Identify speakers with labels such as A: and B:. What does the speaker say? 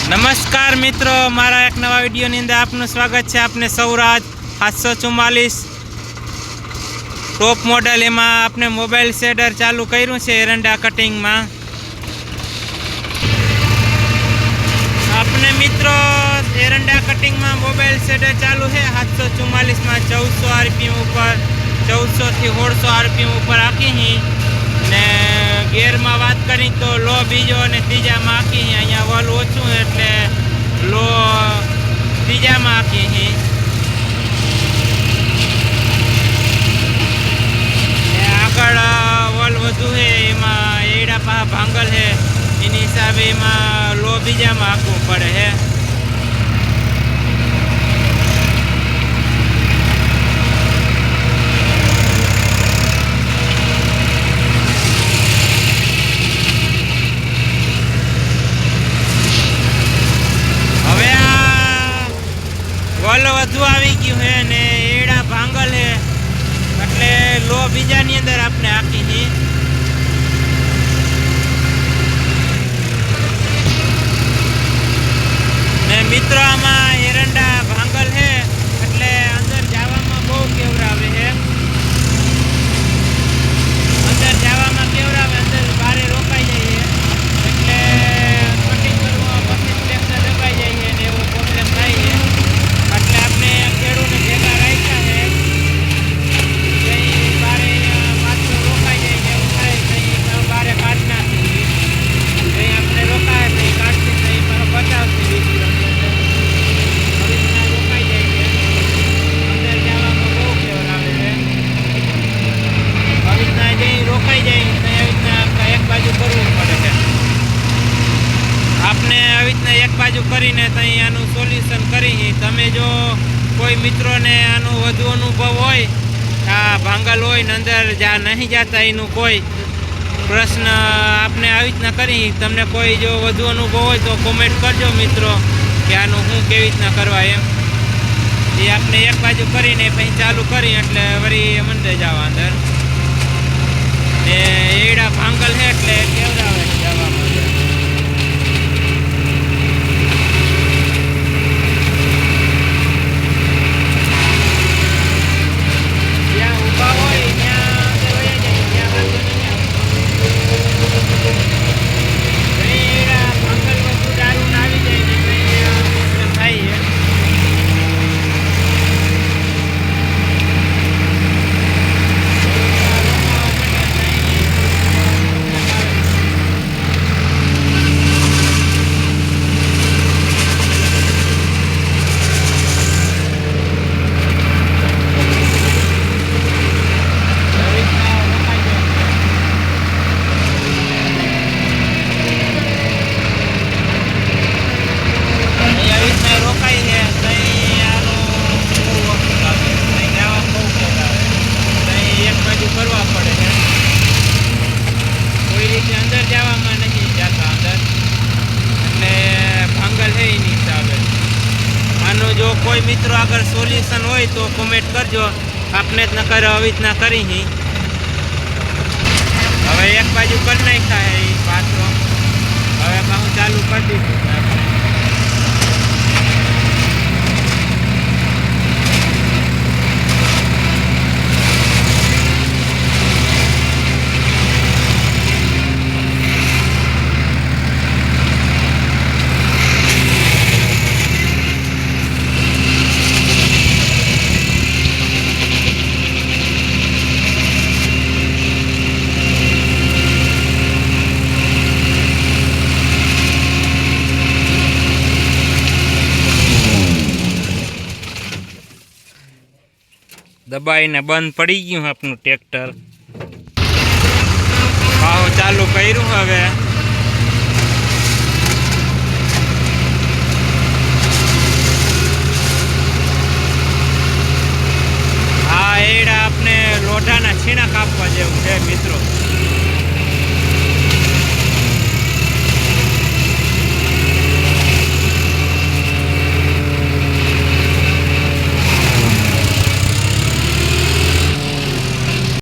A: નમસ્કાર મિત્રો, મારા એક નવા વિડીયોની અંદર આપનું સ્વાગત છે. આપને સૌરાજ 744 ટોપ મોડલ એમાં આપણે મોબાઈલ શેડર ચાલુ કર્યું છે એરંડા કટિંગમાં. આપણે મિત્રો એરંડા કટિંગમાં મોબાઈલ શેડર ચાલુ છે 744માં 1400 આરપીએમ ઉપર 1400 થી 1600 આરપીએમ ઉપર આખી ને ગેરમાં વાત કરી તો લો બીજો અને ત્રીજામાં આખી અહીંયા વલ ઓછું એટલે લો ત્રીજામાં આખી આગળ વલ વધુ છે એમાં એડા પા ભાંગલ છે એની હિસાબે એમાં લો બીજામાં આખવું પડે છે. વલ વધુ આવી ગયું છે ને એડા ભાંગલ છે એટલે લો બીજાની અંદર આપણે આખી ને મિત્રો આમાં એરંડા ભાંગલ છે એટલે અંદર જવામાં બહુ કેવરાવે છે. અંદર જવામાં કેવરાવે, અંદર બારે રોકાઈ જાય એટલે કટિંગ કરવામાં પછી ટ્રેક્ટર દબાઈ જાય ને એવો પ્રોબ્લેમ થાય છે. એટલે આપણે ખેડૂતને ભેગા રાખ્યા છે કંઈ બારે માથું રોકાઈ જાય ને એવું થાય કંઈ બારે કાઢ નાખી કંઈ આપણે રોકાય કંઈ કાઢતી કંઈ મારો બચાવતી રોકાઈ જાય છે. અંદર જવામાં બહુ કેવર આવે છે. આવી રીતના જઈ રોકાઈ જાય તો એવી રીતના આપણે એક બાજુ કરવું પડે છે. આપણે આવી રીતના એક બાજુ કરીને ત્યાં આનું સોલ્યુશન કરી. તમે જો કોઈ મિત્રોને આનો વધુ અનુભવ હોય, આ ભાંગલ હોય ને અંદર જ્યાં નહીં જતા એનું કોઈ પ્રશ્ન આપણે આવી રીતના કરી, તમને કોઈ જો વધુ અનુભવ હોય તો કોમેન્ટ કરજો મિત્રો કે આનું શું કેવી રીતના કરવા એમ. એ આપણે એક બાજુ કરીને પછી ચાલુ કરી એટલે વળી મંદિર જવા અંદર ને એડા ભાંગલ છે એટલે કેવડાવે જવા મંદિર. અંદર જવામાં નથી જતા અંદર એટલે ભાંગલ છે એની હિસાબે. આનું જો કોઈ મિત્રો આગળ સોલ્યુશન હોય તો કોમેન્ટ કરજો, આપણે જ નકર આવી રીતના કરી. હવે એક બાજુ કરી નાખ્યા એ પાછો, હવે પાછું ચાલુ કરી દીધું આપણે. દબાઈને બંધ પડી ગયું આપણું ટ્રેક્ટર. ભાવ ચાલુ કર્યું. હવે આ એડા આપણે લોઢાના છીણા કાપવા જેવું છે મિત્રો.